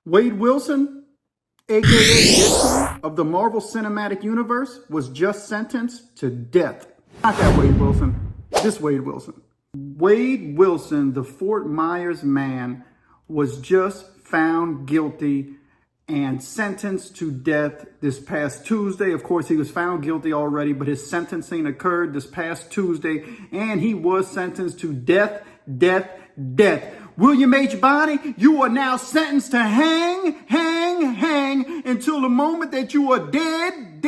Wade Wilson, aka Deadpool of the Marvel Cinematic Universe, was just sentenced to death. Not that Wade Wilson, this Wade Wilson. Wade Wilson, the Fort Myers man, was just found guilty and sentenced to death this past Tuesday. Of course, he was found guilty already, but his sentencing occurred this past Tuesday, and he was sentenced to death, death, death. William H. Bonney, you are now sentenced to hang until the moment that you are dead.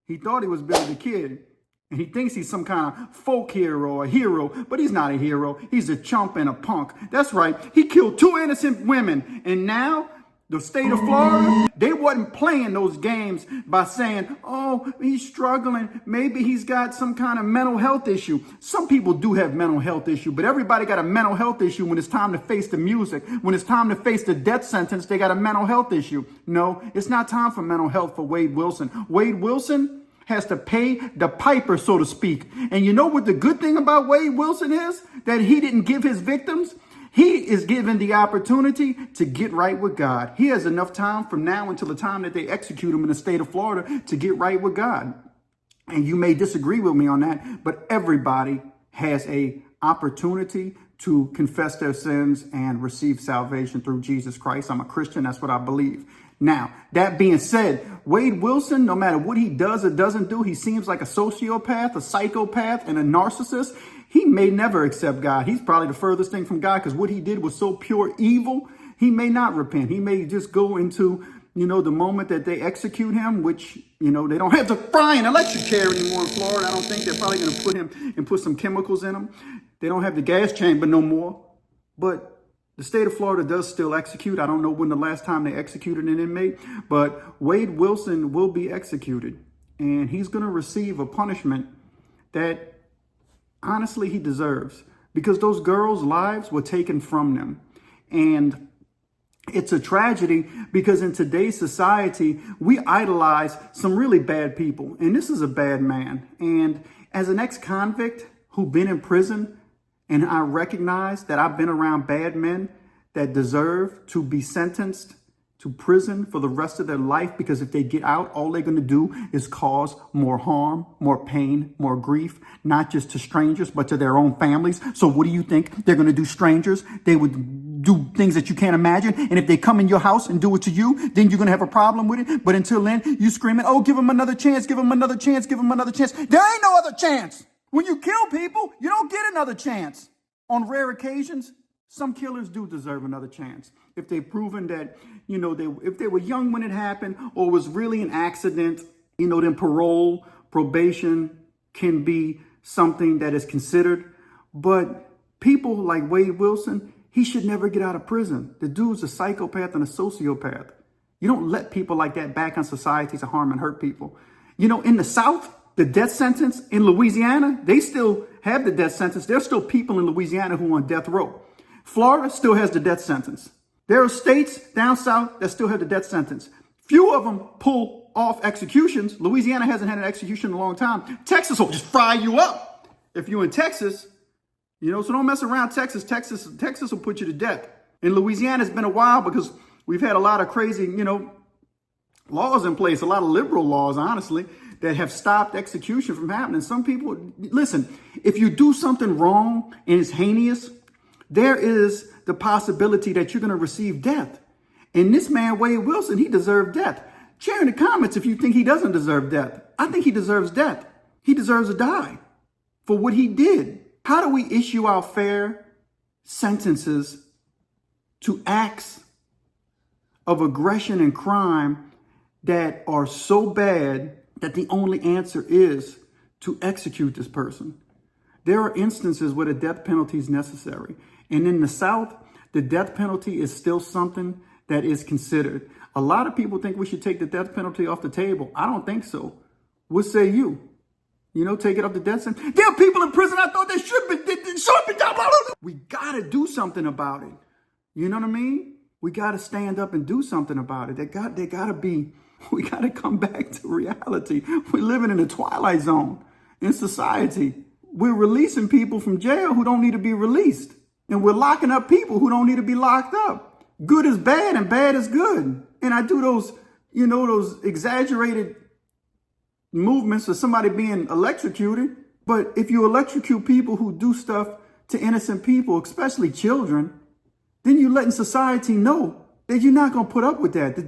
He thought he was Billy the Kid, and he thinks he's some kind of folk hero or hero, but he's not a hero. He's a chump and a punk. That's right. He killed 2 innocent women, and now the state of Florida, they wasn't playing those games by saying, oh, he's struggling. Maybe he's got some kind of mental health issue. Some people do have mental health issue, but everybody got a mental health issue when it's time to face the music. When it's time to face the death sentence, they got a mental health issue. No, it's not time for mental health for Wade Wilson. Wade Wilson has to pay the piper, so to speak. And you know what the good thing about Wade Wilson is? That he didn't give his victims. He is given the opportunity to get right with God. He has enough time from now until the time that they execute him in the state of Florida to get right with God. And you may disagree with me on that, but everybody has a opportunity to confess their sins and receive salvation through Jesus Christ. I'm a Christian. That's what I believe. Now, that being said, Wade Wilson, no matter what he does or doesn't do, he seems like a sociopath, a psychopath, and a narcissist. He may never accept God. He's probably the furthest thing from God because what he did was so pure evil. He may not repent. He may just go into, the moment that they execute him, which, they don't have to fry an electric chair anymore in Florida. I don't think they're probably going to put him and put some chemicals in him. They don't have the gas chamber no more. But the state of Florida does still execute. I don't know when the last time they executed an inmate, but Wade Wilson will be executed, and he's going to receive a punishment that honestly he deserves, because those girls' lives were taken from them. And it's a tragedy because in today's society, we idolize some really bad people. And this is a bad man. And as an ex-convict who's been in prison, and I recognize that I've been around bad men that deserve to be sentenced to prison for the rest of their life, because if they get out, all they're going to do is cause more harm, more pain, more grief, not just to strangers, but to their own families. So what do you think they're going to do, strangers? They would do things that you can't imagine. And if they come in your house and do it to you, then you're going to have a problem with it. But until then, you screaming, oh, give them another chance, give them another chance, give them another chance. There ain't no other chance. When you kill people, you don't get another chance. On rare occasions, some killers do deserve another chance. If they've proven that, if they were young when it happened or was really an accident, then probation can be something that is considered. But people like Wade Wilson, he should never get out of prison. The dude's a psychopath and a sociopath. You don't let people like that back on society to harm and hurt people. In the South, the death sentence in Louisiana, they still have the death sentence. There's still people in Louisiana who are on death row. Florida still has the death sentence. There are states down south that still have the death sentence. Few of them pull off executions. Louisiana hasn't had an execution in a long time. Texas will just fry you up if you're in Texas. So don't mess around Texas. Texas will put you to death. In Louisiana, it's been a while because we've had a lot of crazy, laws in place, a lot of liberal laws, honestly, that have stopped execution from happening. Some people, listen, if you do something wrong and it's heinous, there is the possibility that you're going to receive death. And this man, Wade Wilson, he deserved death. Share in the comments if you think he doesn't deserve death. I think he deserves death. He deserves to die for what he did. How do we issue out fair sentences to acts of aggression and crime that are so bad that the only answer is to execute this person? There are instances where the death penalty is necessary. And in the South, the death penalty is still something that is considered. A lot of people think we should take the death penalty off the table. I don't think so. What say you? Take it off the death sentence. There are people in prison I thought they should be. We got to do something about it. You know what I mean? We got to stand up and do something about it. We got to come back to reality. We're living in a twilight zone in society. We're releasing people from jail who don't need to be released. And we're locking up people who don't need to be locked up. good is bad and bad is good. And I do those, those exaggerated movements of somebody being electrocuted. But if you electrocute people who do stuff to innocent people, especially children, then you're letting society know that you're not going to put up with that. That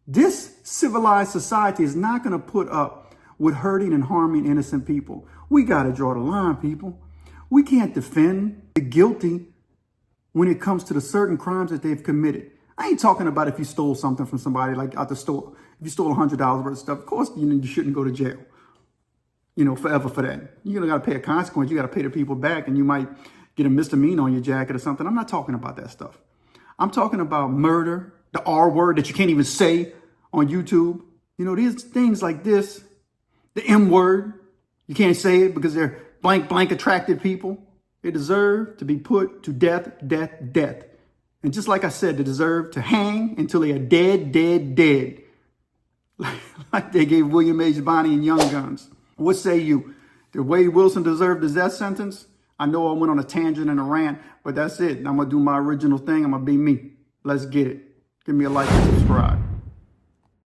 this civilized society is not going to put up with hurting and harming innocent people. We got to draw the line, people. We can't defend the guilty when it comes to the certain crimes that they've committed. I ain't talking about if you stole something from somebody like out the store. If you stole $100 worth of stuff, of course, you shouldn't go to jail, forever for that. You got to pay a consequence. You got to pay the people back, and you might get a misdemeanor on your jacket or something. I'm not talking about that stuff. I'm talking about murder, the R word that you can't even say on YouTube. These things like this, the M word, you can't say it because they're blank attracted people. They deserve to be put to death. And just like I said, they deserve to hang until they are dead. Like they gave William H. Bonney and Young Guns. What say you? Did Wade Wilson deserve the death sentence? I know I went on a tangent and a rant, but that's it. I'm going to do my original thing. I'm going to be me. Let's get it. Give me a like and subscribe.